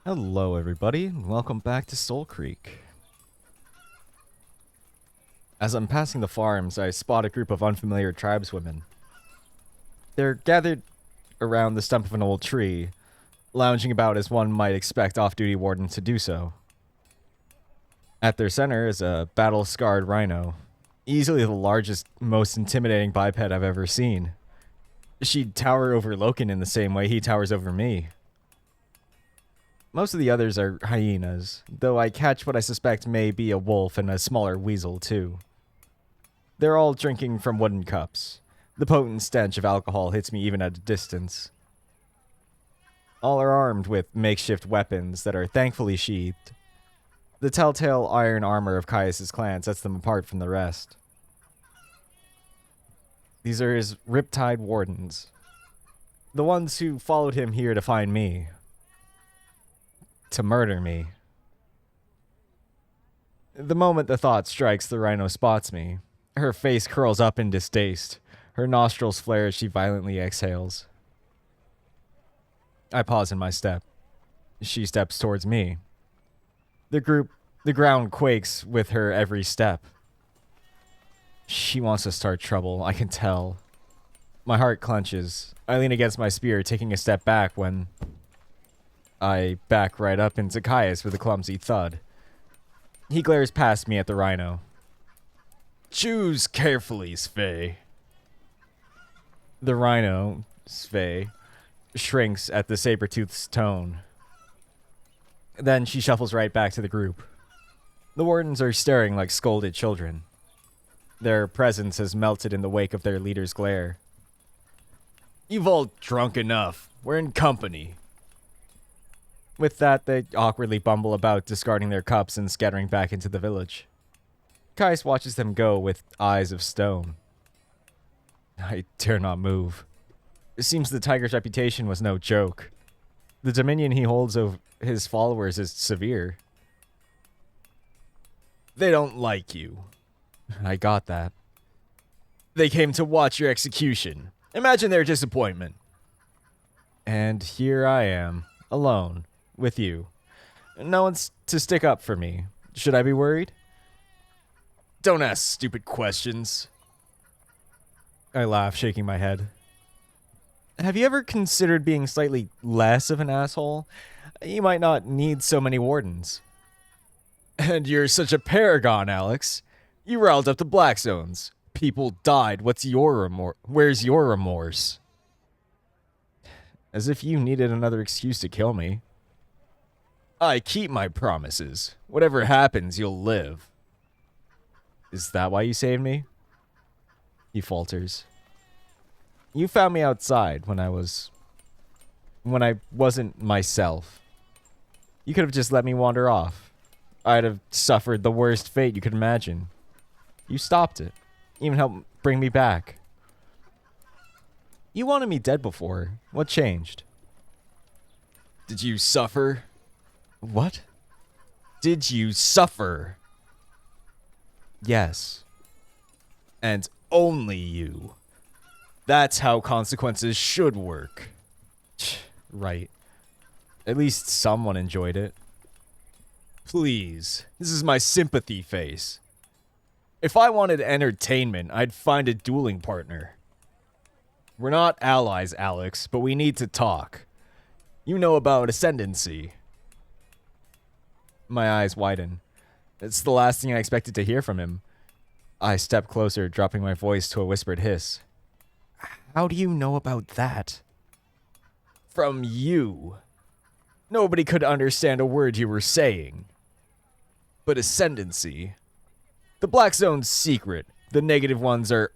Hello everybody, and welcome back to Soulcreek. As I'm passing the farms, I spot a group of unfamiliar tribeswomen. They're gathered around the stump of an old tree, lounging about as one might expect off-duty wardens to do so. At their center is a battle-scarred rhino, easily the largest, most intimidating biped I've ever seen. She'd tower over Loken in the same way he towers over me. Most of the others are hyenas, though I catch what I suspect may be a wolf and a smaller weasel, too. They're all drinking from wooden cups. The potent stench of alcohol hits me even at a distance. All are armed with makeshift weapons that are thankfully sheathed. The telltale iron armor of Caius' clan sets them apart from the rest. These are his riptide wardens. The ones who followed him here to find me. To murder me. The moment the thought strikes, the rhino spots me. Her face curls up in distaste. Her nostrils flare as she violently exhales. I pause in my step. She steps towards me. The ground quakes with her every step. She wants to start trouble, I can tell. My heart clenches. I lean against my spear, taking a step back when I back right up into Caius with a clumsy thud. He glares past me at the rhino. Choose carefully, Svei. The rhino, Svei, shrinks at the saber-tooth's tone. Then she shuffles right back to the group. The wardens are staring like scolded children. Their presence has melted in the wake of their leader's glare. You've all drunk enough. We're in company. With that, they awkwardly bumble about, discarding their cups and scattering back into the village. Caius watches them go with eyes of stone. I dare not move. It seems the tiger's reputation was no joke. The dominion he holds over his followers is severe. They don't like you. I got that. They came to watch your execution. Imagine their disappointment. And here I am, alone. With you. No one's to stick up for me. Should I be worried? Don't ask stupid questions. I laugh, shaking my head. Have you ever considered being slightly less of an asshole? You might not need so many wardens. And you're such a paragon, Alex. You riled up the Black Zones. People died. What's your remorse? Where's your remorse? As if you needed another excuse to kill me. I keep my promises. Whatever happens, you'll live. Is that why you saved me? He falters. You found me outside when I wasn't myself. You could have just let me wander off. I'd have suffered the worst fate you could imagine. You stopped it. Even helped bring me back. You wanted me dead before. What changed? Did you suffer? What? Did you suffer? Yes. And only you. That's how consequences should work. Right. At least someone enjoyed it. Please, this is my sympathy face. If I wanted entertainment, I'd find a dueling partner. We're not allies, Alex, but we need to talk. You know about ascendancy. My eyes widen. It's the last thing I expected to hear from him. I step closer, dropping my voice to a whispered hiss. How do you know about that? From you. Nobody could understand a word you were saying. But ascendancy. The Black Zone's secret. The negative ones are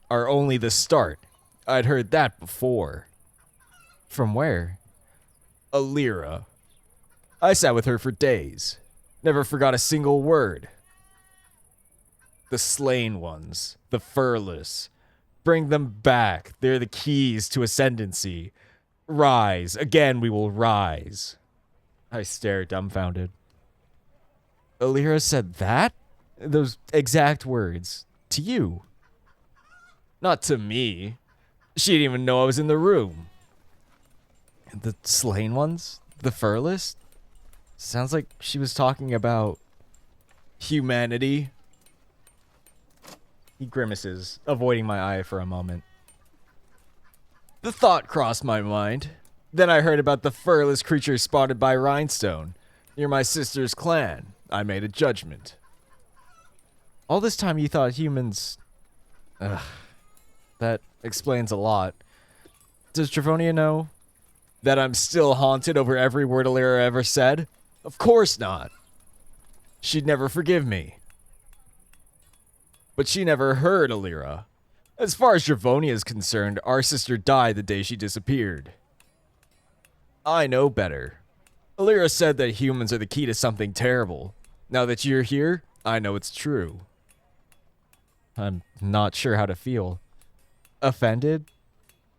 only the start. I'd heard that before. From where? Alira. I sat with her for days. Never forgot a single word. The slain ones. The furless. Bring them back. They're the keys to ascendancy. Rise. Again we will rise. I stare dumbfounded. Alira said that? Those exact words. To you. Not to me. She didn't even know I was in the room. The slain ones? The furless? Sounds like she was talking about humanity. He grimaces, avoiding my eye for a moment. The thought crossed my mind. Then I heard about the furless creature spotted by Rhinestone, near my sister's clan. I made a judgment. All this time you thought humans... Ugh. That explains a lot. Does Dravonia know that I'm still haunted over every word Alira ever said? Of course not. She'd never forgive me. But she never heard Alira. As far as Dravonia is concerned, our sister died the day she disappeared. I know better. Alira said that humans are the key to something terrible. Now that you're here, I know it's true. I'm not sure how to feel. Offended?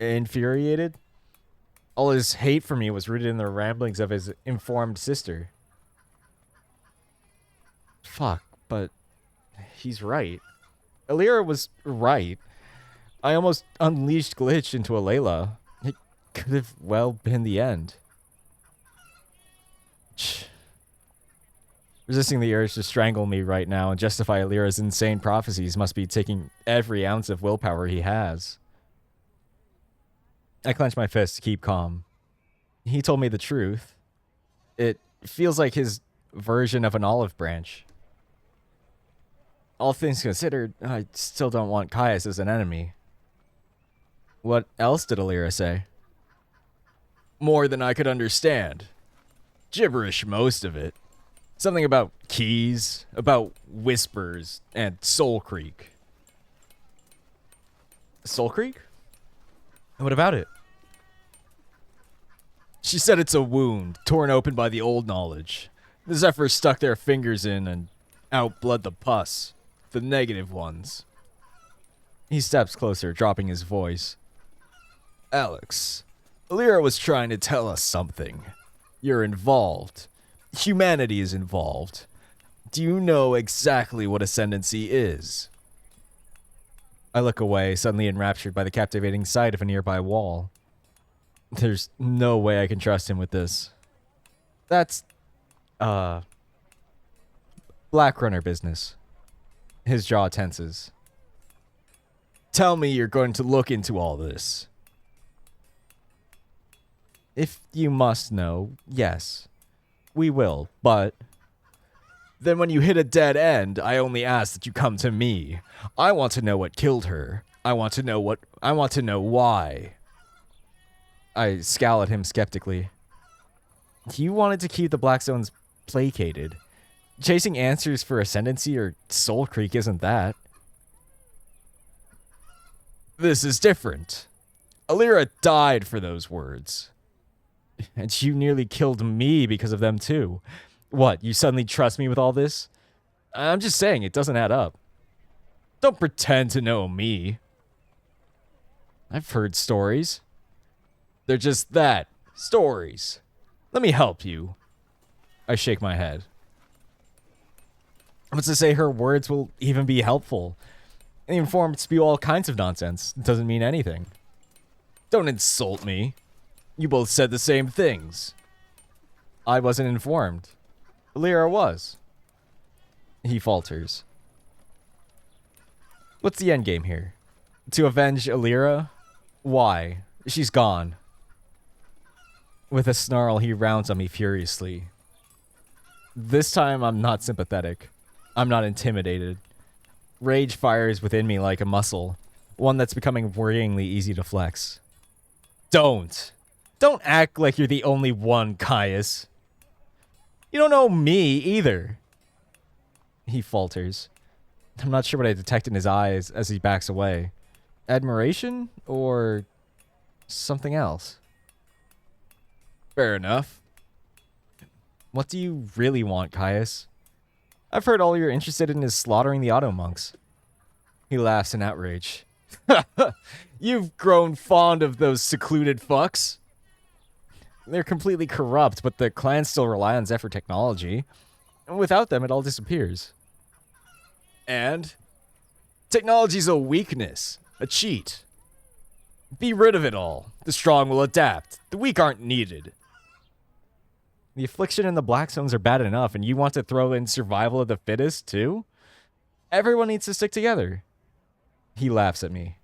Infuriated? All his hate for me was rooted in the ramblings of his informed sister. Fuck, but he's right. Alira was right. I almost unleashed Glitch into a Layla. It could have well been the end. Resisting the urge to strangle me right now and justify Alira's insane prophecies must be taking every ounce of willpower he has. I clench my fist to keep calm. He told me the truth. It feels like his version of an olive branch. All things considered, I still don't want Caius as an enemy. What else did Alira say? More than I could understand. Gibberish, most of it. Something about keys, about whispers, and Soulcreek. Soulcreek? What about it? She said it's a wound, torn open by the old knowledge. The Zephyrs stuck their fingers in and outbled the pus. The negative ones. He steps closer, dropping his voice. Alex, Alira was trying to tell us something. You're involved. Humanity is involved. Do you know exactly what ascendancy is? I look away, suddenly enraptured by the captivating sight of a nearby wall. There's no way I can trust him with this. That's, Black Runner business. His jaw tenses. Tell me you're going to look into all this. If you must know, yes. We will, but... Then when you hit a dead end, I only ask that you come to me. I want to know what killed her. I want to know why. I scowl at him skeptically. You wanted to keep the Blackstones placated. Chasing answers for Ascendancy or Soulcreek isn't that. This is different. Alira died for those words. And you nearly killed me because of them too. What, you suddenly trust me with all this? I'm just saying, it doesn't add up. Don't pretend to know me. I've heard stories. They're just that, stories. Let me help you. I shake my head. What's to say her words will even be helpful? The informed spew all kinds of nonsense. It doesn't mean anything. Don't insult me. You both said the same things. I wasn't informed. Alira was. He falters. What's the endgame here? To avenge Alira? Why? She's gone. With a snarl, he rounds on me furiously. This time, I'm not sympathetic. I'm not intimidated. Rage fires within me like a muscle, one that's becoming worryingly easy to flex. Don't act like you're the only one, Caius. You don't know me, either. He falters. I'm not sure what I detect in his eyes as he backs away. Admiration? Or something else? Fair enough. What do you really want, Caius? I've heard all you're interested in is slaughtering the auto monks. He laughs in outrage. You've grown fond of those secluded fucks. They're completely corrupt, but the clans still rely on Zephyr technology. Without them, it all disappears. And? Technology's a weakness. A cheat. Be rid of it all. The strong will adapt. The weak aren't needed. The affliction and the black zones are bad enough, and you want to throw in survival of the fittest, too? Everyone needs to stick together. He laughs at me.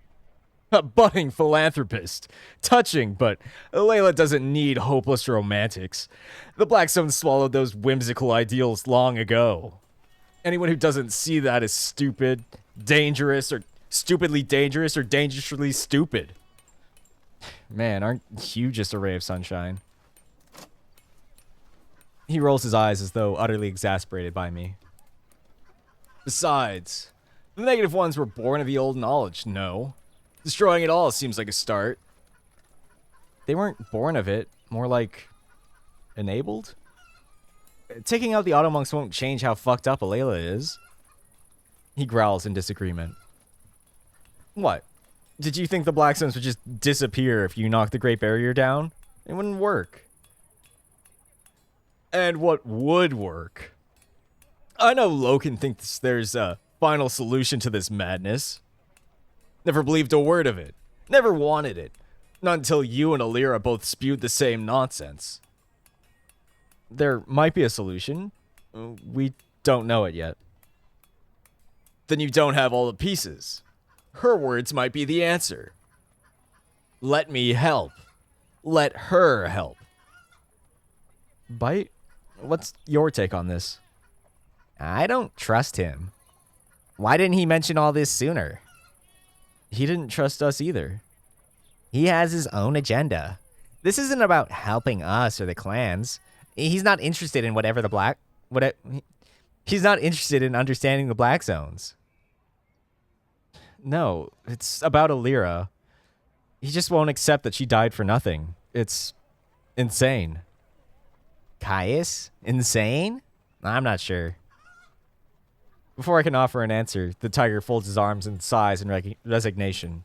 A budding philanthropist. Touching, but Layla doesn't need hopeless romantics. The Black Zone swallowed those whimsical ideals long ago. Anyone who doesn't see that is stupid, dangerous, or stupidly dangerous, or dangerously stupid. Man, aren't you just a ray of sunshine? He rolls his eyes as though utterly exasperated by me. Besides, the negative ones were born of the old knowledge, no. Destroying it all seems like a start. They weren't born of it, more like enabled? Taking out the Automonks won't change how fucked up Alayla is. He growls in disagreement. What? Did you think the Black Zones would just disappear if you knocked the Great Barrier down? It wouldn't work. And what would work? I know Loken thinks there's a final solution to this madness. Never believed a word of it. Never wanted it. Not until you and Alira both spewed the same nonsense. There might be a solution. We don't know it yet. Then you don't have all the pieces. Her words might be the answer. Let me help. Let her help. Byte, what's your take on this? I don't trust him. Why didn't he mention all this sooner? He didn't trust us either. He has his own agenda. This isn't about helping us or the clans. He's not interested in he's not interested in understanding the Black Zones. No, it's about Alira. He just won't accept that she died for nothing. It's insane. Caius? Insane? I'm not sure. Before I can offer an answer, the tiger folds his arms and sighs in resignation.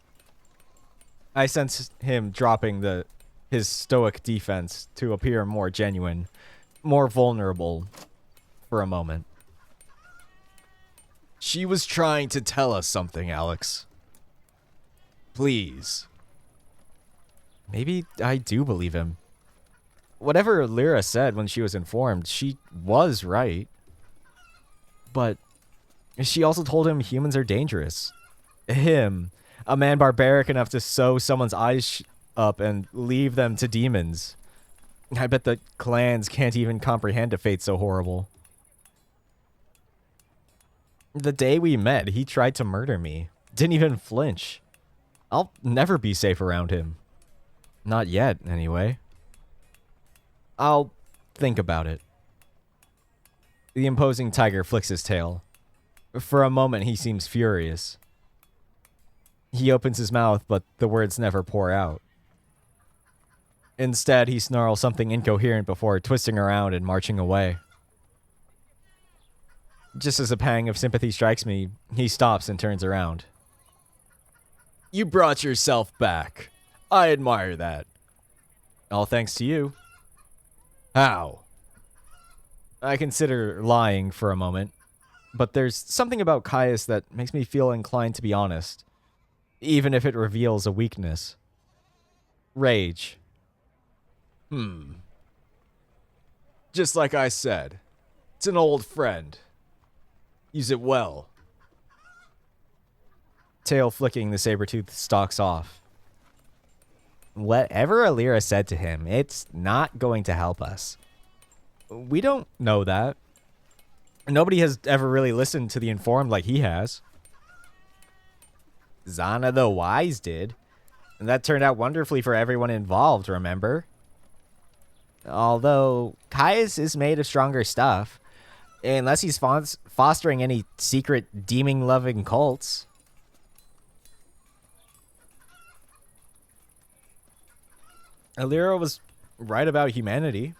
I sense him dropping his stoic defense to appear more genuine, more vulnerable for a moment. She was trying to tell us something, Alex. Please. Maybe I do believe him. Whatever Lyra said when she was informed, she was right. But she also told him humans are dangerous. Him, a man barbaric enough to sew someone's eyes up and leave them to demons. I bet the clans can't even comprehend a fate so horrible. The day we met, he tried to murder me. Didn't even flinch. I'll never be safe around him. Not yet, anyway. I'll think about it. The imposing tiger flicks his tail. For a moment, he seems furious. He opens his mouth, but the words never pour out. Instead, he snarls something incoherent before twisting around and marching away. Just as a pang of sympathy strikes me, he stops and turns around. You brought yourself back. I admire that. All thanks to you. How? I consider lying for a moment, but there's something about Caius that makes me feel inclined to be honest, even if it reveals a weakness. Rage. Just like I said, it's an old friend. Use it well. Tail flicking, the saber-tooth stalks off. Whatever Alira said to him, it's not going to help us. We don't know that. Nobody has ever really listened to the informed like he has. Zana the Wise did. And that turned out wonderfully for everyone involved, remember? Although, Caius is made of stronger stuff. Unless he's fostering any secret demon-loving cults. Alira was right about humanity.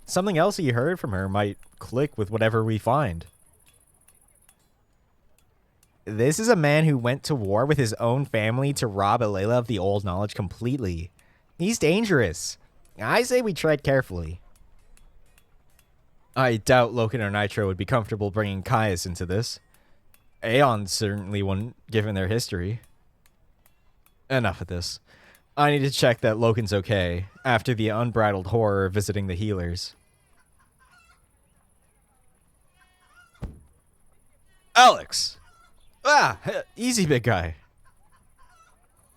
Something else he heard from her might click with whatever we find. This is a man who went to war with his own family to rob Alayla of the old knowledge completely. He's dangerous. I say we tread carefully. I doubt Loken or Nitro would be comfortable bringing Caius into this. Aeon certainly wouldn't, given their history. Enough of this. I need to check that Logan's okay after the unbridled horror of visiting the healers. Alex! Ah! Easy, big guy.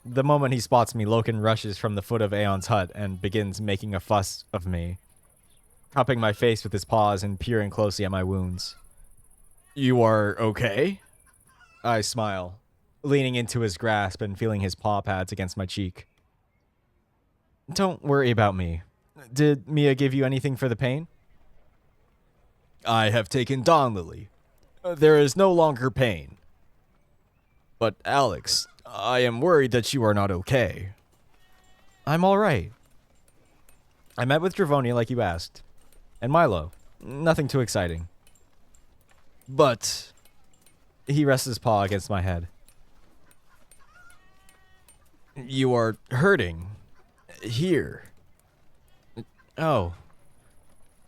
The moment he spots me, Logan rushes from the foot of Aeon's hut and begins making a fuss of me, cupping my face with his paws and peering closely at my wounds. You are okay? I smile, leaning into his grasp and feeling his paw pads against my cheek. Don't worry about me. Did Mia give you anything for the pain? I have taken Dawn Lily. There is no longer pain. But Alex, I am worried that you are not okay. I'm alright. I met with Dravonia like you asked. And Milo. Nothing too exciting. But... He rests his paw against my head. You are hurting. Here. Oh.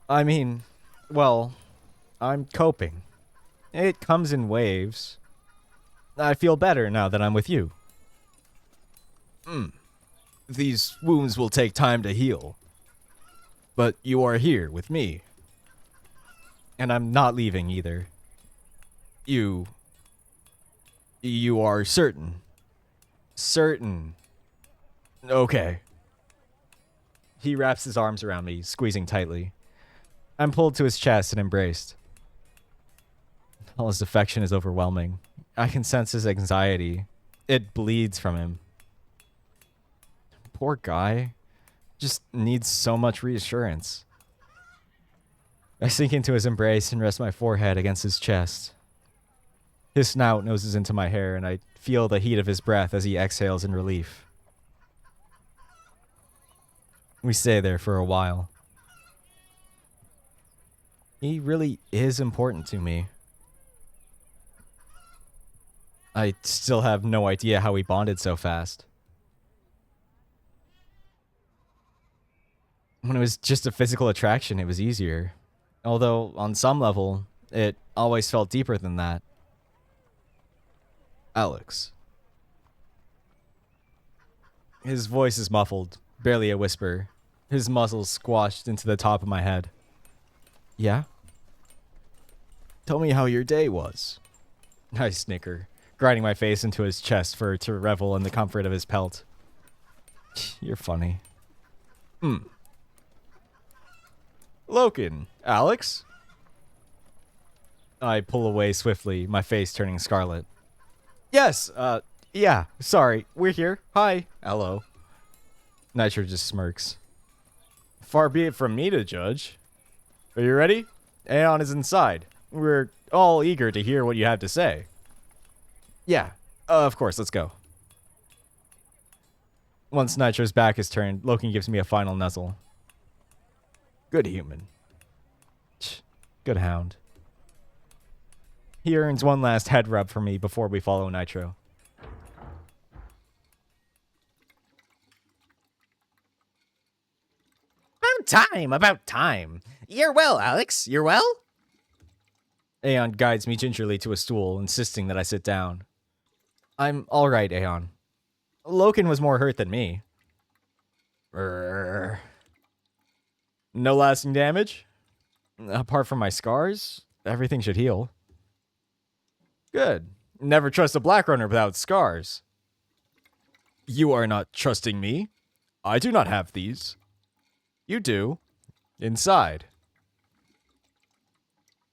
I mean, well, I'm coping. It comes in waves. I feel better now that I'm with you. These wounds will take time to heal. But you are here with me. And I'm not leaving either. You are certain. Certain. Okay. He wraps his arms around me, squeezing tightly. I'm pulled to his chest and embraced. All his affection is overwhelming. I can sense his anxiety. It bleeds from him. Poor guy. Just needs so much reassurance. I sink into his embrace and rest my forehead against his chest. His snout noses into my hair, and I feel the heat of his breath as he exhales in relief. We stay there for a while. He really is important to me. I still have no idea how we bonded so fast. When it was just a physical attraction, it was easier. Although, on some level, it always felt deeper than that. Alex. His voice is muffled, barely a whisper. His muscles squashed into the top of my head. Yeah? Tell me how your day was. I snicker, grinding my face into his chest to revel in the comfort of his pelt. You're funny. Loken, Alex? I pull away swiftly, my face turning scarlet. Yes, yeah, sorry, we're here. Hi. Hello. Nitro just smirks. Far be it from me to judge. Are you ready? Aeon is inside. We're all eager to hear what you have to say. Yeah, of course, let's go. Once Nitro's back is turned, Loken gives me a final nuzzle. Good human. Good hound. He earns one last head rub from me before we follow Nitro. About time. You're well, Alex. You're well? Aeon guides me gingerly to a stool, insisting that I sit down. I'm alright, Aeon. Loken was more hurt than me. No lasting damage? Apart from my scars, everything should heal. Good. Never trust a black runner without scars. You are not trusting me. I do not have these. You do. Inside.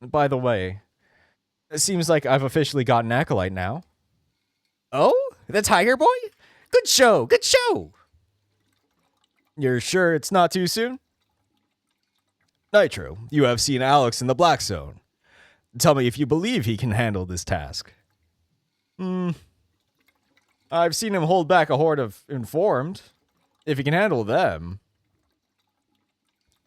By the way, it seems like I've officially got an acolyte now. Oh? The Tiger Boy? Good show, good show! You're sure it's not too soon? Nitro, you have seen Alex in the Black Zone. Tell me if you believe he can handle this task. I've seen him hold back a horde of Informed. If he can handle them.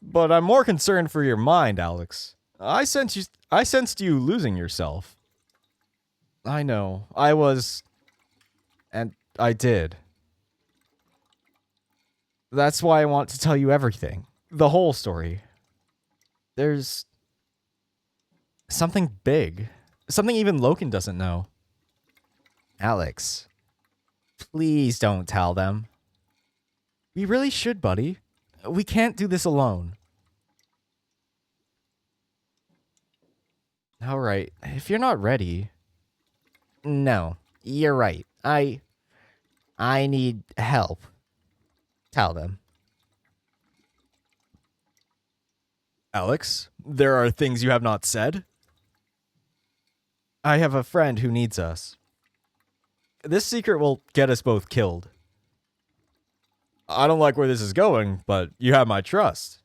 But I'm more concerned for your mind, Alex. I sensed you losing yourself. I know. I was... And I did. That's why I want to tell you everything. The whole story. There's... something big. Something even Loken doesn't know. Alex, please don't tell them. We really should, buddy. We can't do this alone. Alright, if you're not ready... No, you're right. I need help. Tell them. Alex, there are things you have not said? I have a friend who needs us. This secret will get us both killed. I don't like where this is going, but you have my trust.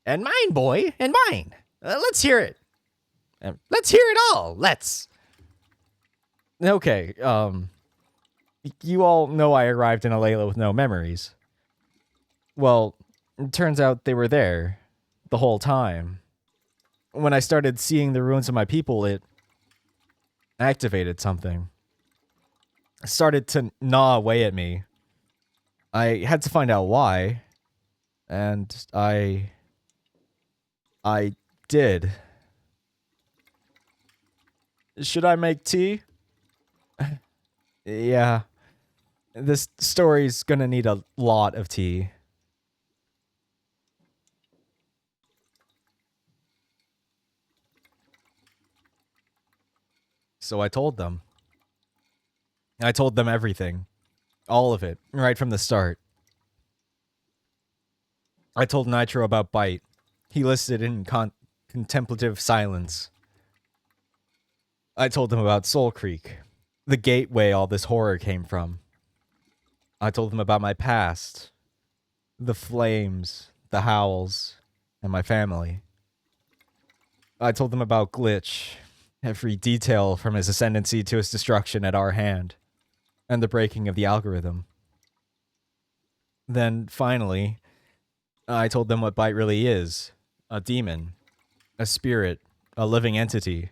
And mine, boy, and mine. Let's hear it. Let's hear it all. Let's. Okay, you all know I arrived in Alayla with no memories. Well, it turns out they were there the whole time. When I started seeing the ruins of my people, it activated something. It started to gnaw away at me. I had to find out why, and I did. Should I make tea? Yeah. This story's gonna need a lot of tea. So I told them. I told them everything. All of it, right from the start. I told Nitro about Byte. He listed in contemplative silence. I told him about Soulcreek, the gateway all this horror came from. I told him about my past, the flames, the howls, and my family. I told them about Glitch, every detail from his ascendancy to his destruction at our hand, and the breaking of the algorithm. Then, finally, I told them what Byte really is. A demon. A spirit. A living entity.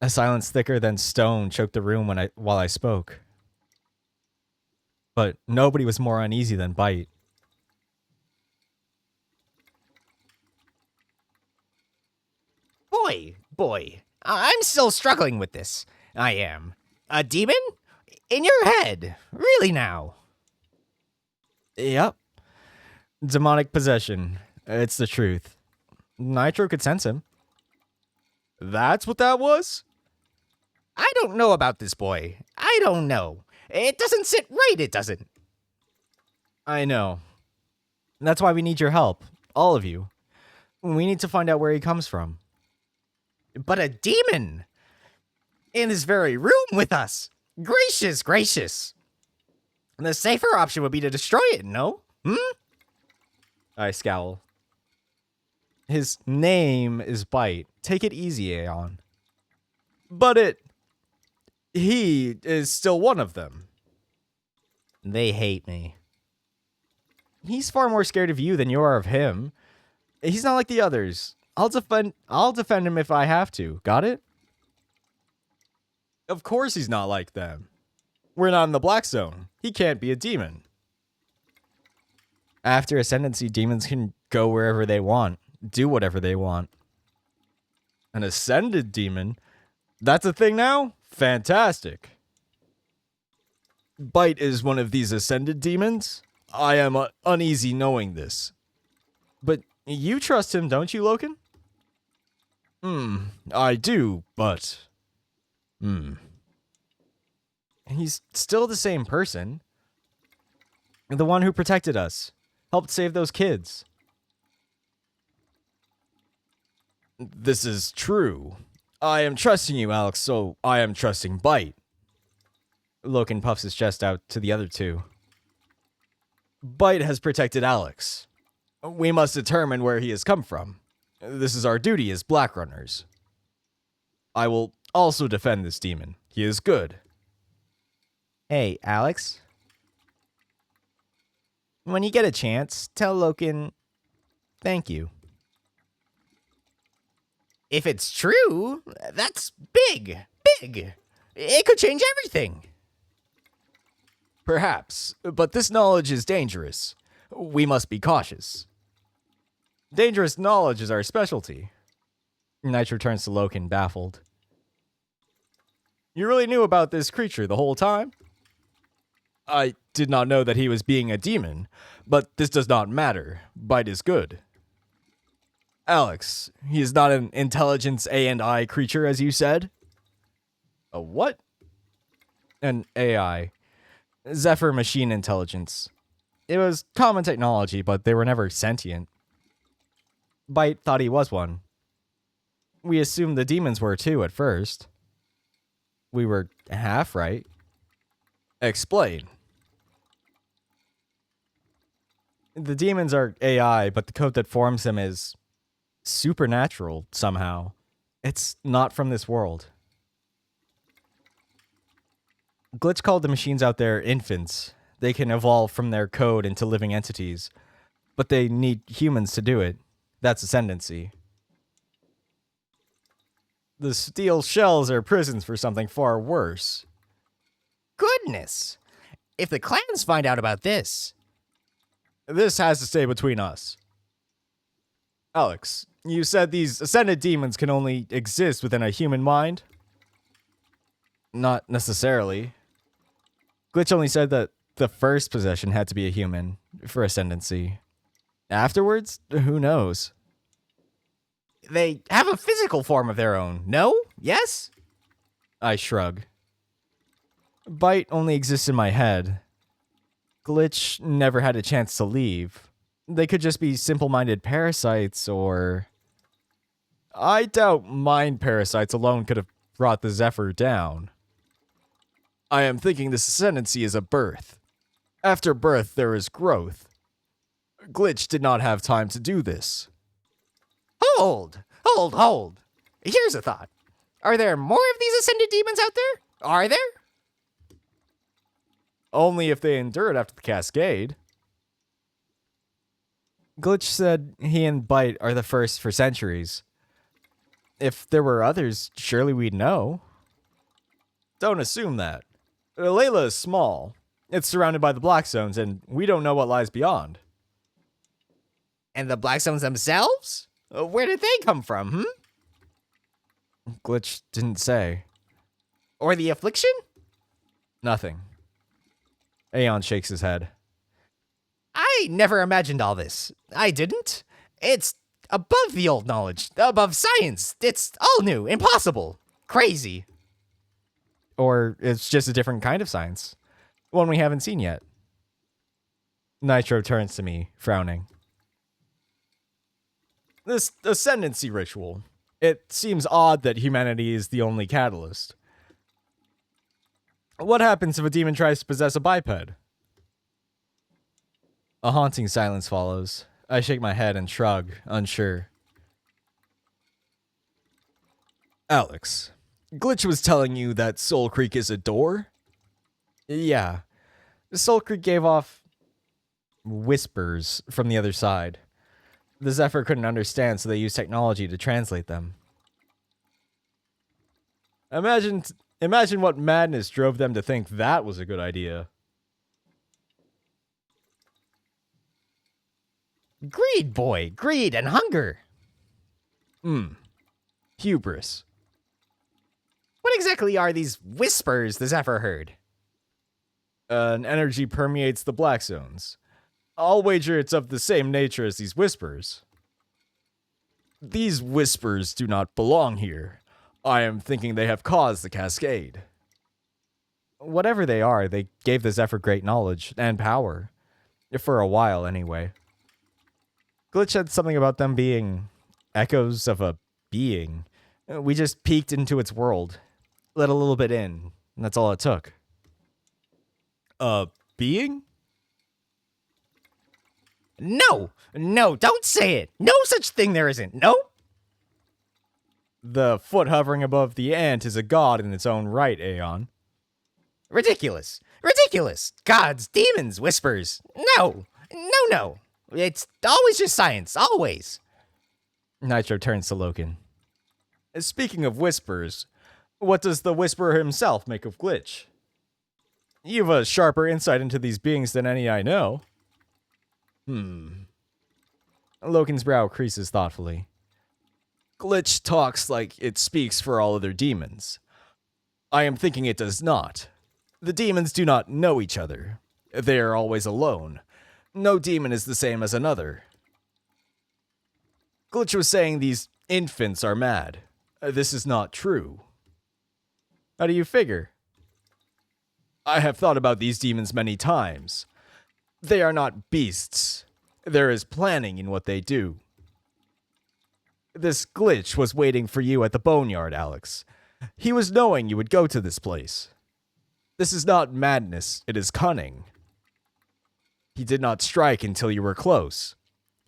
A silence thicker than stone choked the room while I spoke. But nobody was more uneasy than Byte. Boy, I'm still struggling with this. I am. A demon? In your head? Really now? Yep. Demonic possession. It's the truth. Nitro could sense him. That's what that was? I don't know about this, boy. I don't know. It doesn't sit right, it doesn't. I know. That's why we need your help. All of you. We need to find out where he comes from. But a demon! In this very room with us! Gracious! The safer option would be to destroy it, no? I scowl. His name is Byte. Take it easy, Aeon. But he is still one of them. They hate me. He's far more scared of you than you are of him. He's not like the others. I'll defend him if I have to. Got it? Of course he's not like them. We're not in the Black Zone. He can't be a demon. After Ascendancy, demons can go wherever they want. Do whatever they want. An Ascended demon? That's a thing now? Fantastic. Byte is one of these Ascended demons? I am uneasy knowing this. But you trust him, don't you, Loken? I do, but... He's still the same person. The one who protected us. Helped save those kids. This is true. I am trusting you, Alex, so I am trusting Byte. Loken puffs his chest out to the other two. Byte has protected Alex. We must determine where he has come from. This is our duty as Black Runners. I will also defend this demon. He is good. Hey, Alex. When you get a chance, tell Loken thank you. If it's true, that's big. It could change everything. Perhaps, but this knowledge is dangerous. We must be cautious. Dangerous knowledge is our specialty. Nitro turns to Loken, baffled. You really knew about this creature the whole time? I did not know that he was being a demon, but this does not matter. Byte is good. Alex, he is not an intelligence A&I creature, as you said? A what? An AI. Zephyr machine intelligence. It was common technology, but they were never sentient. Byte thought he was one. We assumed the demons were too at first. We were half right. Explain. The demons are AI, but the code that forms them is supernatural somehow. It's not from this world. Glitch called the machines out there infants. They can evolve from their code into living entities, but they need humans to do it. That's ascendancy. The steel shells are prisons for something far worse. Goodness! If the clans find out about this... This has to stay between us. Alex, you said these ascended demons can only exist within a human mind? Not necessarily. Glitch only said that the first possession had to be a human for ascendancy. Afterwards, who knows? They have a physical form of their own, no? Yes? I shrug. Byte only exists in my head. Glitch never had a chance to leave. They could just be simple-minded parasites, or... I doubt mind parasites alone could have brought the Zephyr down. I am thinking this ascendancy is a birth. After birth, there is growth. Glitch did not have time to do this. Hold! Here's a thought. Are there more of these ascended demons out there? Are there? Only if they endured after the cascade. Glitch said he and Byte are the first for centuries. If there were others, surely we'd know. Don't assume that. Layla is small. It's surrounded by the Black Zones, and we don't know what lies beyond. And the Black Zones themselves? Where did they come from, Glitch didn't say. Or the Affliction? Nothing. Aeon shakes his head. I never imagined all this. I didn't. It's above the old knowledge, above science. It's all new, impossible, crazy. Or it's just a different kind of science. One we haven't seen yet. Nitro turns to me, frowning. This ascendancy ritual. It seems odd that humanity is the only catalyst. What happens if a demon tries to possess a biped? A haunting silence follows. I shake my head and shrug, unsure. Alex, Glitch was telling you that Soulcreek is a door? Yeah. Soulcreek gave off whispers from the other side. The Zephyr couldn't understand, so they used technology to translate them. Imagine what madness drove them to think that was a good idea. Greed, boy. Greed and hunger. Hubris. What exactly are these whispers the Zephyr heard? An energy permeates the Black Zones. I'll wager it's of the same nature as these whispers. These whispers do not belong here. I am thinking they have caused the cascade. Whatever they are, they gave the Zephyr great knowledge and power. For a while, anyway. Glitch said something about them being echoes of a being. We just peeked into its world. Let a little bit in. And that's all it took. A being? No, don't say it. No such thing there isn't. No? The foot hovering above the ant is a god in its own right, Aeon. Ridiculous. Gods, demons, whispers. No. It's always just science, always. Nitro turns to Loken. Speaking of whispers, what does the whisperer himself make of Glitch? You've a sharper insight into these beings than any I know. Loken's brow creases thoughtfully. Glitch talks like it speaks for all other demons. I am thinking it does not. The demons do not know each other. They are always alone. No demon is the same as another. Glitch was saying these infants are mad. This is not true. How do you figure? I have thought about these demons many times. They are not beasts. There is planning in what they do. This Glitch was waiting for you at the boneyard, Alex. He was knowing you would go to this place. This is not madness, it is cunning. He did not strike until you were close.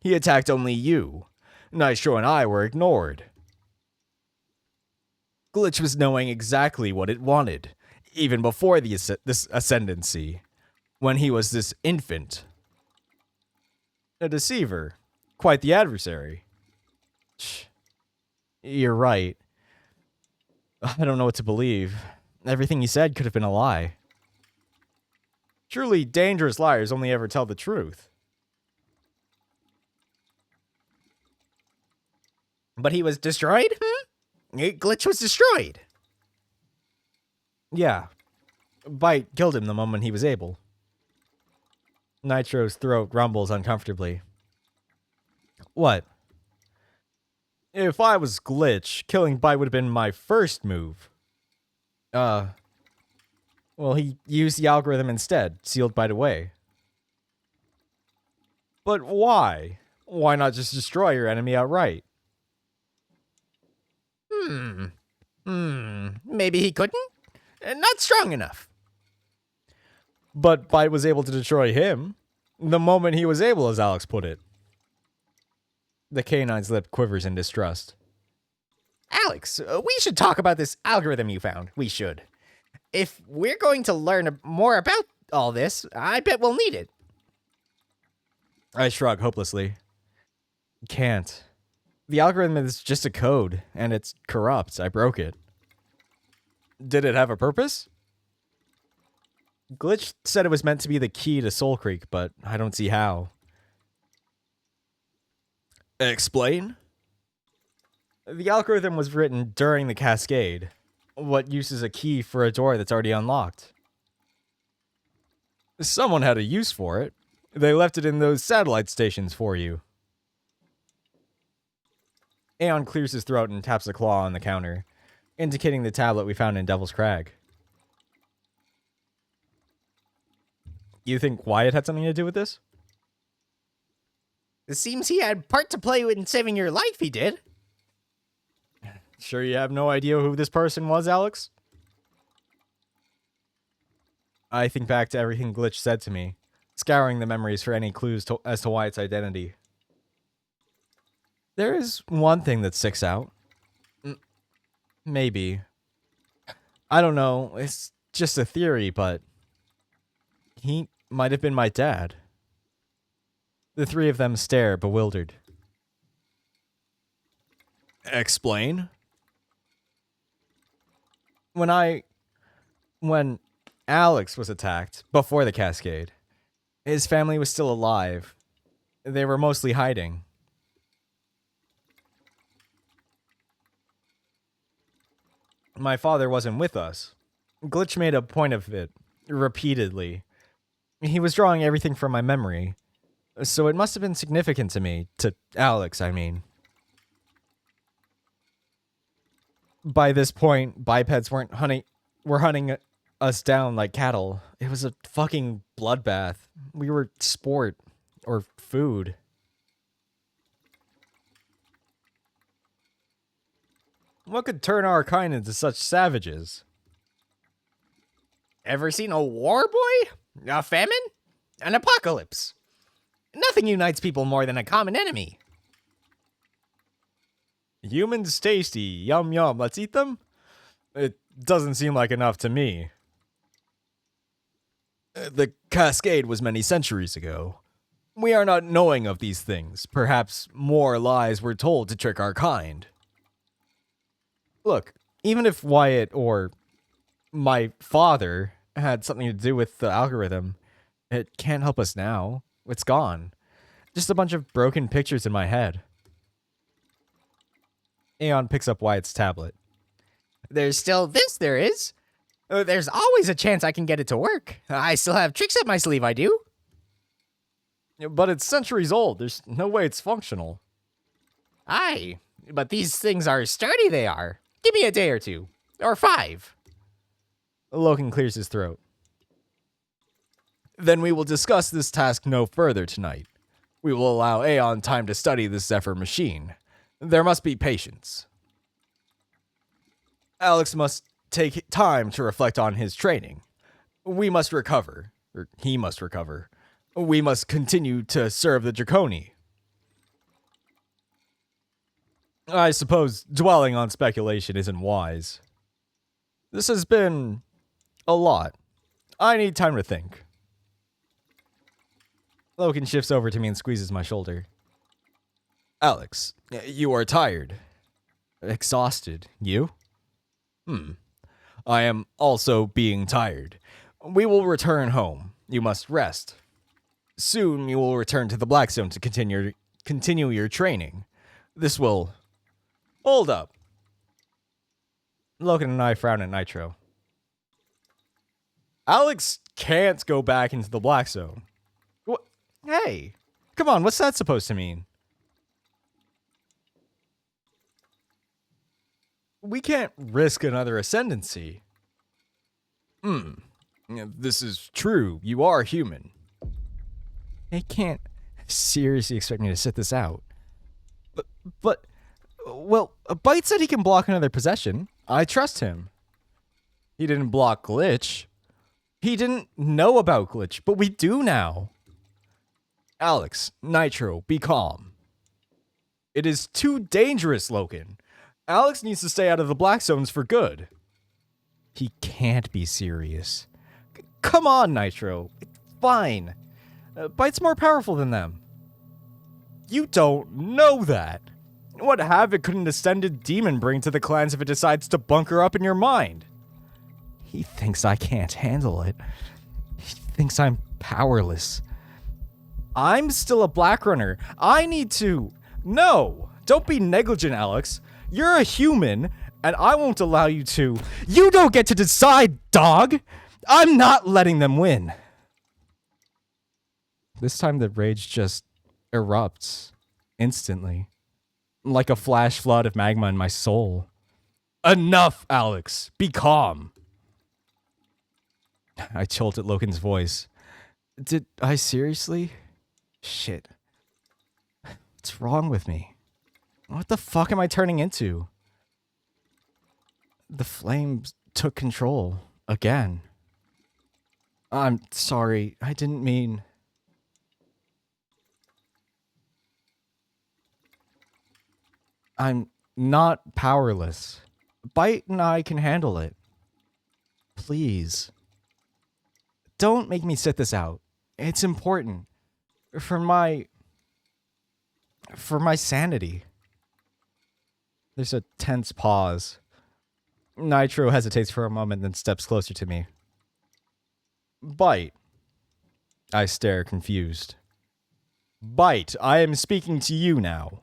He attacked only you. Nitro and I were ignored. Glitch was knowing exactly what it wanted, even before this ascendancy, when he was this infant. A deceiver. Quite the adversary. You're right. I don't know what to believe. Everything he said could have been a lie. Truly dangerous liars only ever tell the truth. But he was destroyed? Glitch was destroyed. Yeah. Byte killed him the moment he was able. Nitro's throat rumbles uncomfortably. What? If I was Glitch, killing Byte would have been my first move. Well, he used the algorithm instead, sealed Byte away. But why? Why not just destroy your enemy outright? Maybe he couldn't? Not strong enough. But Byte was able to destroy him the moment he was able, as Alex put it. The canine's lip quivers in distrust. Alex, we should talk about this algorithm you found. We should. If we're going to learn more about all this, I bet we'll need it. I shrug hopelessly. Can't. The algorithm is just a code, and it's corrupt. I broke it. Did it have a purpose? Glitch said it was meant to be the key to Soulcreek, but I don't see how. Explain? The algorithm was written during the cascade. What use is a key for a door that's already unlocked? Someone had a use for it. They left it in those satellite stations for you. Aeon clears his throat and taps a claw on the counter, indicating the tablet we found in Devil's Crag. You think Wyatt had something to do with this? It seems he had part to play in saving your life, he did. Sure you have no idea who this person was, Alex? I think back to everything Glitch said to me, scouring the memories for any clues as to Wyatt's identity. There is one thing that sticks out. Maybe. I don't know, it's just a theory, but he might have been my dad. The three of them stare, bewildered. Explain? When Alex was attacked, before the cascade, his family was still alive. They were mostly hiding. My father wasn't with us. Glitch made a point of it, repeatedly. He was drawing everything from my memory, so it must have been significant to me, to Alex, I mean. By this point, bipeds were hunting us down like cattle. It was a fucking bloodbath. We were sport, or food. What could turn our kind into such savages? Ever seen a war, boy? A famine? An apocalypse? Nothing unites people more than a common enemy. Humans tasty. Yum yum. Let's eat them? It doesn't seem like enough to me. The cascade was many centuries ago. We are not knowing of these things. Perhaps more lies were told to trick our kind. Look, even if Wyatt or my father had something to do with the algorithm, it can't help us now. It's gone. Just a bunch of broken pictures in my head. Aeon picks up Wyatt's tablet. There's still this, there is. There's always a chance I can get it to work. I still have tricks up my sleeve, I do. But it's centuries old. There's no way it's functional. Aye, but these things are sturdy, they are. Give me a day or two. Or 5. Logan clears his throat. Then we will discuss this task no further tonight. We will allow Aeon time to study this Zephyr machine. There must be patience. Alex must take time to reflect on his training. We must recover. Or he must recover. We must continue to serve the Draconi. I suppose dwelling on speculation isn't wise. This has been a lot. I need time to think. Logan shifts over to me and squeezes my shoulder. Alex, you are tired. Exhausted. You? I am also being tired. We will return home. You must rest. Soon you will return to the Black Zone to continue your training. This will... Hold up. Logan and I frown at Nitro. Alex can't go back into the Black Zone. What? Hey, come on, what's that supposed to mean? We can't risk another ascendancy. This is true. You are human. They can't seriously expect me to sit this out. Well, Byte said he can block another possession. I trust him. He didn't block Glitch. He didn't know about Glitch, but we do now. Alex, Nitro, be calm. It is too dangerous, Logan. Alex needs to stay out of the Black Zones for good. He can't be serious. Come on, Nitro. It's fine. Byte's more powerful than them. You don't know that. What havoc could an ascended demon bring to the clans if it decides to bunker up in your mind? He thinks I can't handle it. He thinks I'm powerless. I'm still a Black Runner. I need to... No! Don't be negligent, Alex. You're a human, and I won't allow you to... You don't get to decide, dog! I'm not letting them win. This time the rage just erupts instantly. Like a flash flood of magma in my soul. Enough, Alex. Be calm. I jolt at Logan's voice. Did I seriously? Shit. What's wrong with me? What the fuck am I turning into? The flames took control. Again. I'm sorry. I didn't mean... I'm not powerless. Byte and I can handle it. Please. Don't make me sit this out. It's important. For my sanity. There's a tense pause. Nitro hesitates for a moment, then steps closer to me. Byte. I stare, confused. Byte, I am speaking to you now.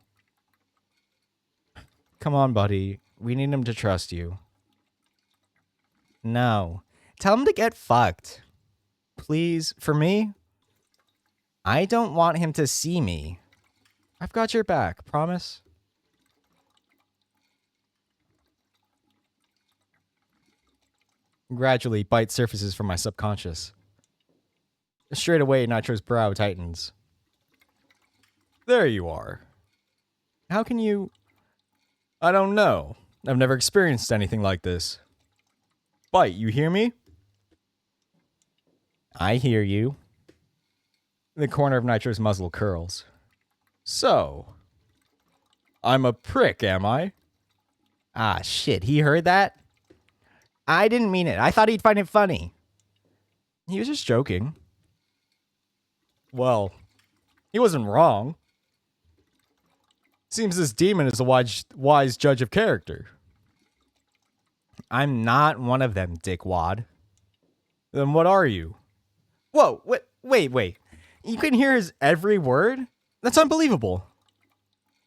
Come on, buddy. We need him to trust you. No. Tell him to get fucked. Please, for me? I don't want him to see me. I've got your back, promise? Gradually, Byte surfaces from my subconscious. Straight away, Nitro's brow tightens. There you are. How can you... I don't know. I've never experienced anything like this. Byte, you hear me? I hear you. The corner of Nitro's muzzle curls. So, I'm a prick, am I? Ah, shit, he heard that? I didn't mean it. I thought he'd find it funny. He was just joking. Well, he wasn't wrong. Seems this demon is a wise judge of character. I'm not one of them, dickwad. Then what are you? Whoa, wait. You can hear his every word? That's unbelievable.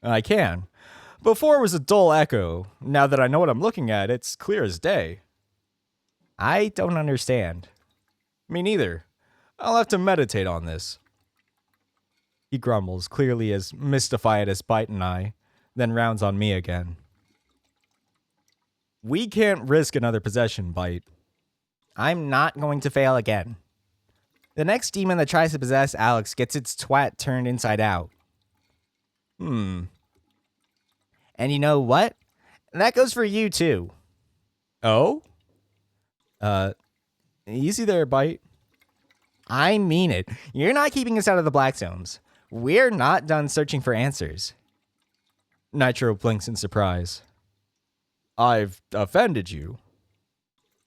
I can. Before it was a dull echo. Now that I know what I'm looking at, it's clear as day. I don't understand. Me neither. I'll have to meditate on this. He grumbles, clearly as mystified as Byte and I, then rounds on me again. We can't risk another possession, Byte. I'm not going to fail again. The next demon that tries to possess Alex gets its twat turned inside out. And you know what? That goes for you too. Oh? Easy there, Byte. I mean it. You're not keeping us out of the black zones. We're not done searching for answers. Nitro blinks in surprise. I've offended you.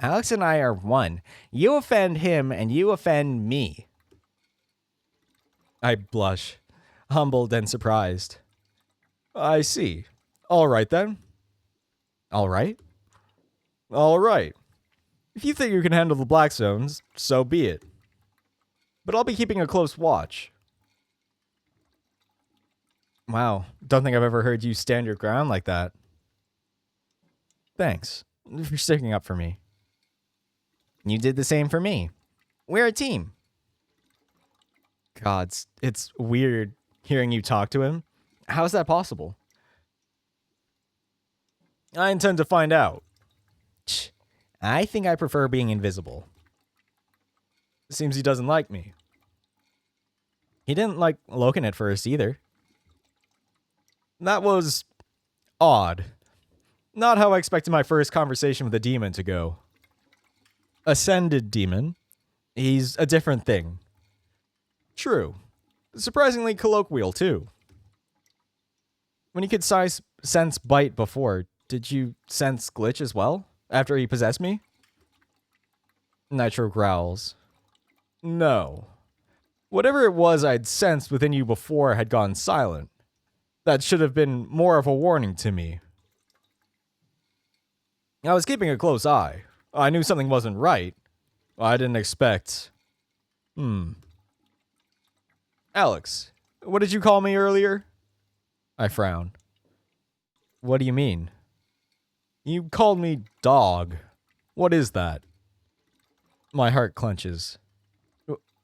Alex and I are one. You offend him and you offend me. I blush, humbled and surprised. I see. All right then. All right? All right. If you think you can handle the black zones, so be it. But I'll be keeping a close watch. Wow, don't think I've ever heard you stand your ground like that. Thanks for sticking up for me. You did the same for me. We're a team. Gods, it's weird hearing you talk to him. How is that possible? I intend to find out. I think I prefer being invisible. Seems he doesn't like me. He didn't like Loken at first either. That was odd. Not how I expected my first conversation with a demon to go. Ascended demon. He's a different thing. True. Surprisingly colloquial, too. When you could sense Byte before, did you sense Glitch as well? After he possessed me? Nitro growls. No. Whatever it was I'd sensed within you before had gone silent. That should have been more of a warning to me. I was keeping a close eye. I knew something wasn't right. I didn't expect... Alex, what did you call me earlier? I frown. What do you mean? You called me dog. What is that? My heart clenches.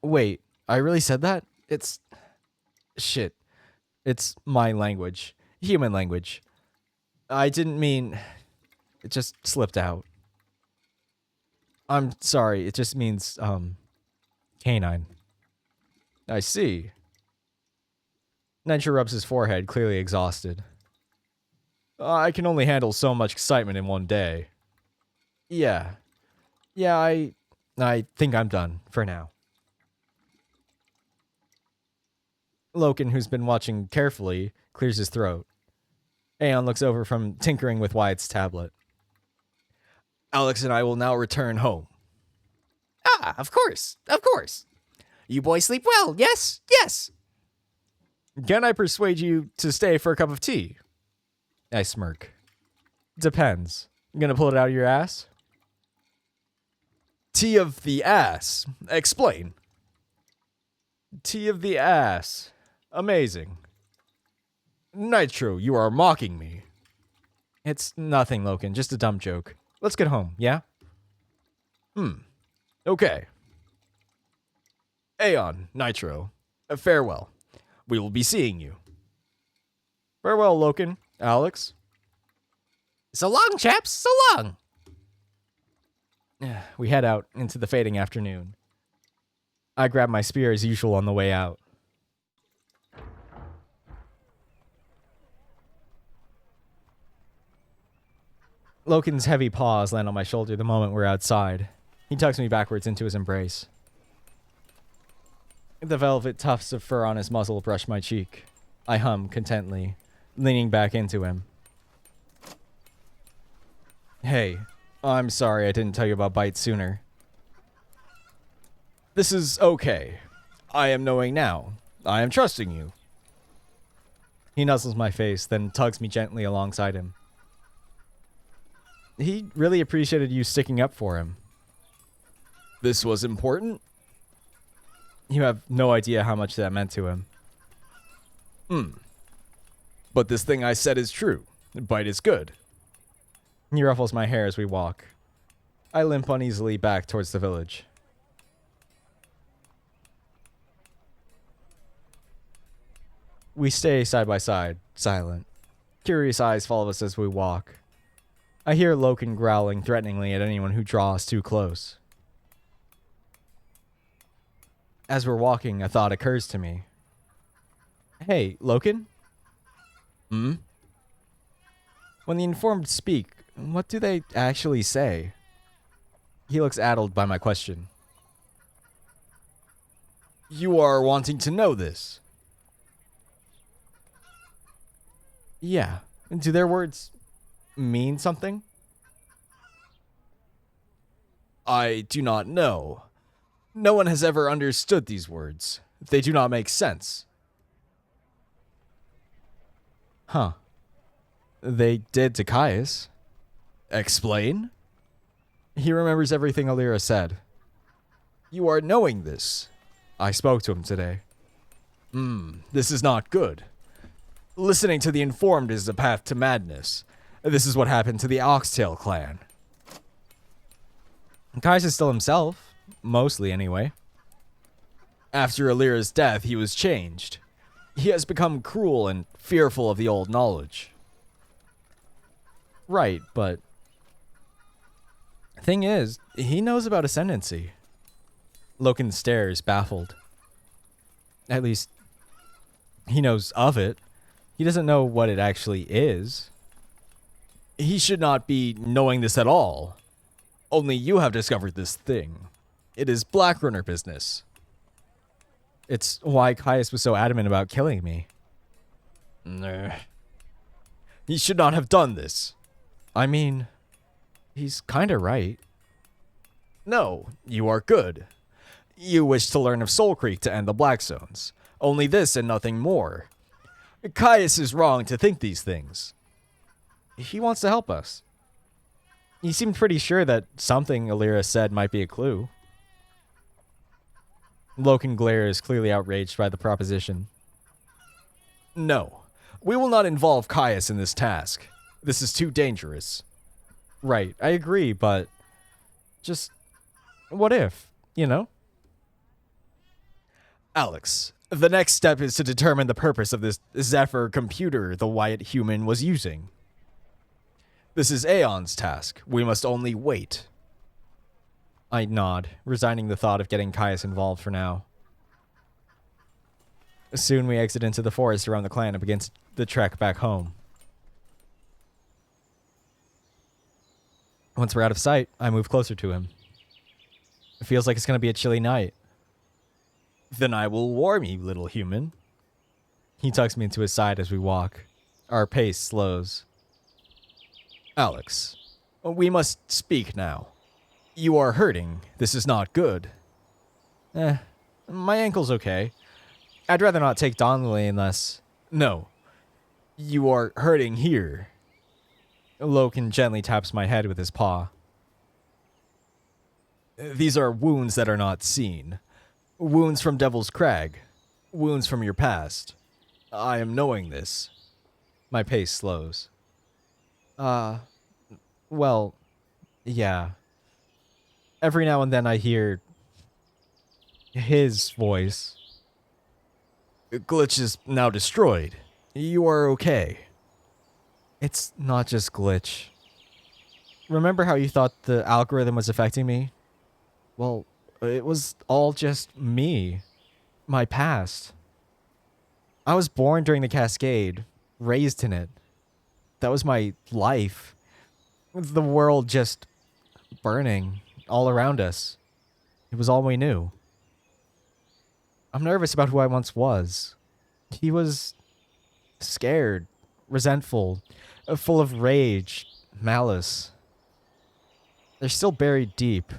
Wait, I really said that? It's... Shit. It's my language. Human language. I didn't mean... It just slipped out. I'm sorry, it just means, canine. I see. Nitro rubs his forehead, clearly exhausted. I can only handle so much excitement in one day. Yeah. Yeah, I think I'm done, for now. Loken, who's been watching carefully, clears his throat. Aeon looks over from tinkering with Wyatt's tablet. Alex and I will now return home. Ah, of course, of course. You boys sleep well, yes, yes. Can I persuade you to stay for a cup of tea? I smirk. Depends. You gonna pull it out of your ass? Tea of the ass. Explain. Tea of the ass. Amazing. Nitro, you are mocking me. It's nothing, Loken. Just a dumb joke. Let's get home, yeah? Okay. Aeon, Nitro, farewell. We will be seeing you. Farewell, Loken. Alex. So long, chaps, so long. We head out into the fading afternoon. I grab my spear as usual on the way out. Loken's heavy paws land on my shoulder the moment we're outside. He tucks me backwards into his embrace. The velvet tufts of fur on his muzzle brush my cheek. I hum contently, leaning back into him. Hey, I'm sorry I didn't tell you about Byte sooner. This is okay. I am knowing now. I am trusting you. He nuzzles my face, then tugs me gently alongside him. He really appreciated you sticking up for him. This was important? You have no idea how much that meant to him. But this thing I said is true. Byte is good. He ruffles my hair as we walk. I limp uneasily back towards the village. We stay side by side, silent. Curious eyes follow us as we walk. I hear Loken growling threateningly at anyone who draws too close. As we're walking, a thought occurs to me. Hey, Loken? Hmm? When the informed speak, what do they actually say? He looks addled by my question. You are wanting to know this? Yeah. Do their words mean something? I do not know. No one has ever understood these words. They do not make sense. Huh. They did to Caius. Explain? He remembers everything Alira said. You are knowing this. I spoke to him today. This is not good. Listening to the informed is the path to madness. This is what happened to the Oxtail clan. Caius is still himself. Mostly, anyway. After Alira's death, he was changed. He has become cruel and fearful of the old knowledge. Right, but... Thing is, he knows about Ascendancy. Loken stares, baffled. At least, he knows of it. He doesn't know what it actually is. He should not be knowing this at all. Only you have discovered this thing. It is Blackrunner business. It's why Caius was so adamant about killing me. He should not have done this. I mean, he's kinda right. No, you are good. You wish to learn of Soulcreek to end the Black Zones. Only this and nothing more. Caius is wrong to think these things. He wants to help us. He seemed pretty sure that something Alira said might be a clue. Loken glares, clearly outraged by the proposition. No, we will not involve Caius in this task. This is too dangerous. Right, I agree, but just what if, you know? Alex, the next step is to determine the purpose of this Zephyr computer the Wyatt human was using. This is Aeon's task. We must only wait. I nod, resigning the thought of getting Caius involved for now. Soon we exit into the forest around the clan and begin the trek back home. Once we're out of sight, I move closer to him. It feels like it's going to be a chilly night. Then I will warm you, little human. He tucks me into his side as we walk. Our pace slows. Alex, we must speak now. You are hurting. This is not good. My ankle's okay. I'd rather not take Donnelly unless... No. You are hurting here. Loken gently taps my head with his paw. These are wounds that are not seen. Wounds from Devil's Crag. Wounds from your past. I am knowing this. My pace slows. Well, yeah. Every now and then I hear his voice. Glitch is now destroyed. You are okay. It's not just Glitch. Remember how you thought the algorithm was affecting me? Well, it was all just me. My past. I was born during the Cascade, raised in it. That was my life. The world just burning all around us. It was all we knew. I'm nervous about who I once was. He was scared, resentful, full of rage, malice. They're still buried deep.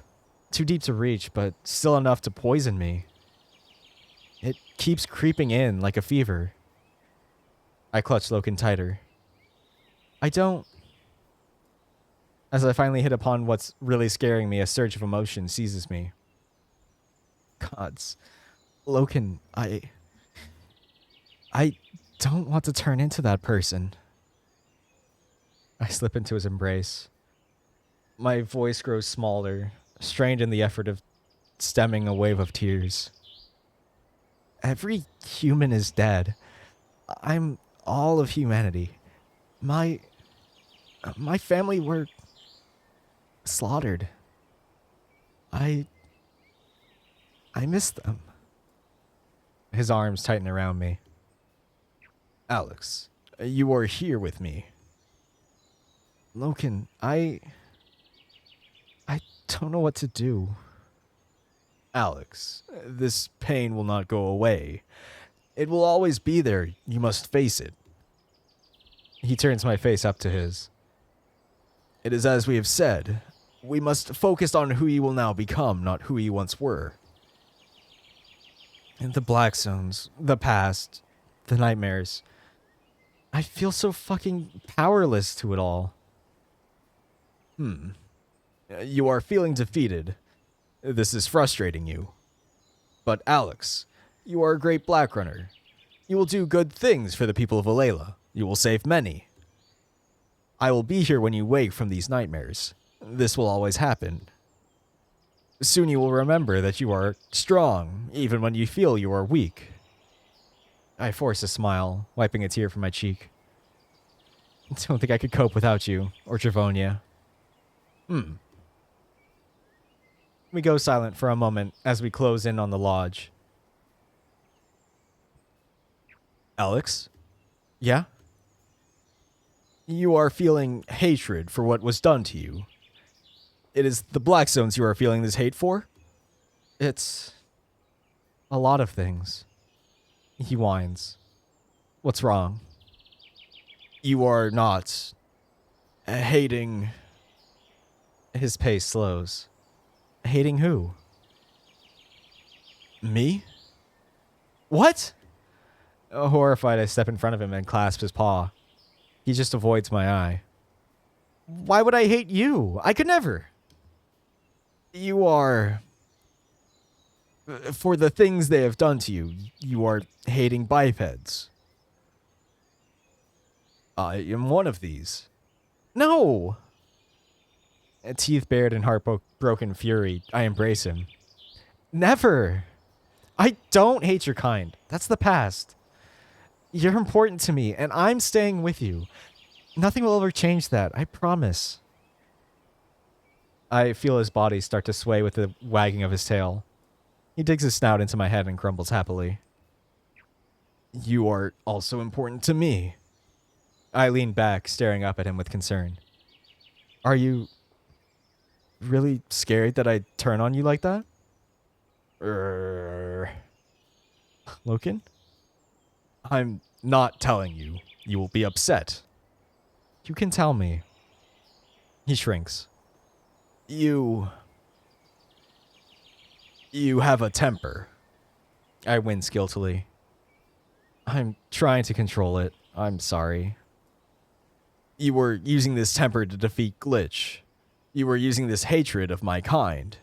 Too deep to reach, but still enough to poison me. It keeps creeping in like a fever. I clutch Loken tighter. I don't... As I finally hit upon what's really scaring me, a surge of emotion seizes me. Gods. Loken, I don't want to turn into that person. I slip into his embrace. My voice grows smaller, strained in the effort of stemming a wave of tears. Every human is dead. I'm all of humanity. My family were slaughtered. I miss them. His arms tighten around me. Alex, you are here with me. Logan, I don't know what to do. Alex, this pain will not go away. It will always be there. You must face it. He turns my face up to his. It is as we have said. We must focus on who you will now become, not who you once were. And the black zones, the past, the nightmares. I feel so fucking powerless to it all. You are feeling defeated. This is frustrating you. But Alex, you are a great black runner. You will do good things for the people of Alayla. You will save many. I will be here when you wake from these nightmares. This will always happen. Soon you will remember that you are strong, even when you feel you are weak. I force a smile, wiping a tear from my cheek. I don't think I could cope without you, or Travonia. We go silent for a moment as we close in on the lodge. Alex? Yeah? You are feeling hatred for what was done to you. It is the Black Zones you are feeling this hate for? It's a lot of things. He whines. What's wrong? You are not hating... His pace slows. Hating who? Me? What? Horrified, I step in front of him and clasp his paw. He just avoids my eye. Why would I hate you? I could never. You are... For the things they have done to you, you are hating bipeds. I am one of these. No! Teeth bared in heartbroken fury, I embrace him. Never! I don't hate your kind. That's the past. You're important to me, and I'm staying with you. Nothing will ever change that, I promise. I feel his body start to sway with the wagging of his tail. He digs his snout into my head and crumbles happily. You are also important to me. I lean back, staring up at him with concern. Are you really scared that I'd turn on you like that? Loken? I'm not telling you. You will be upset. You can tell me. He shrinks. You have a temper. I wince guiltily. I'm trying to control it. I'm sorry. You were using this temper to defeat Glitch. You were using this hatred of my kind.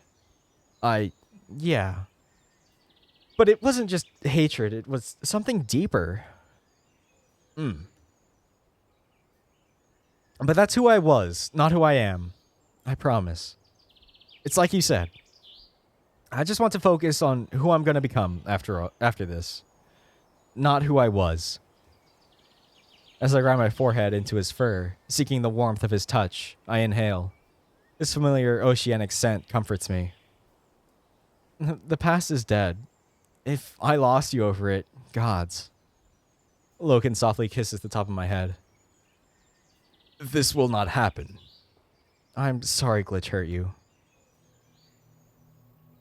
Yeah. But it wasn't just hatred, it was something deeper. But that's who I was, not who I am. I promise. It's like you said. I just want to focus on who I'm gonna become after this. Not who I was. As I grind my forehead into his fur, seeking the warmth of his touch, I inhale. This familiar oceanic scent comforts me. The past is dead. If I lost you over it, gods. Loken softly kisses the top of my head. This will not happen. I'm sorry Glitch hurt you.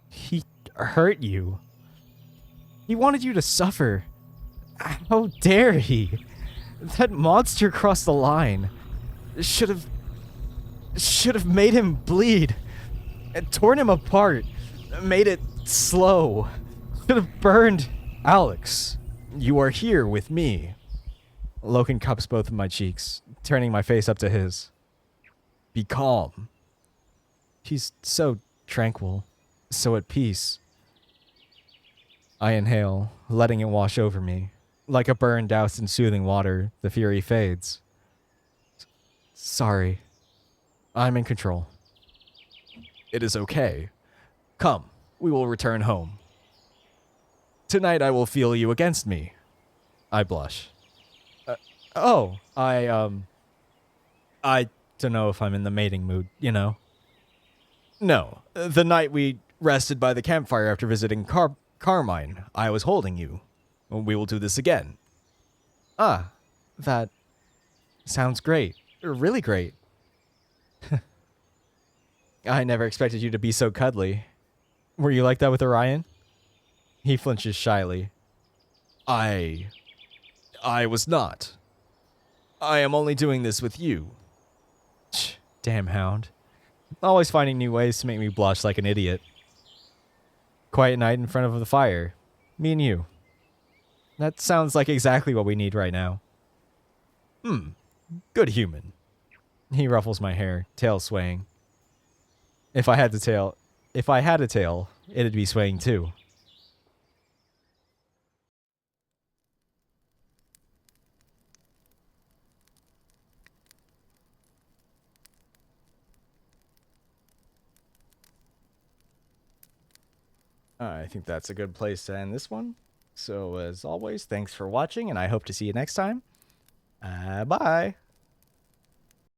He hurt you? He wanted you to suffer. How dare he? That monster crossed the line. Should have made him bleed. And torn him apart. Made it slow. Should have burned. Alex, you are here with me. Loken cups both of my cheeks, turning my face up to his. Be calm. He's so tranquil, so at peace. I inhale, letting it wash over me. Like a burn doused in soothing water, the fury fades. Sorry. I'm in control. It is okay. Come, we will return home. Tonight I will feel you against me. I blush. I don't know if I'm in the mating mood, you know? No, the night we rested by the campfire after visiting Carmine, I was holding you. We will do this again. Ah, that sounds great. Really great. I never expected you to be so cuddly. Were you like that with Orion? He flinches shyly. I was not. I am only doing this with you. Damn hound. Always finding new ways to make me blush like an idiot. Quiet night in front of the fire. Me and you. That sounds like exactly what we need right now. Good human. He ruffles my hair, tail swaying. If I had a tail, it'd be swaying too. I think that's a good place to end this one. So, as always, thanks for watching, and I hope to see you next time. Bye.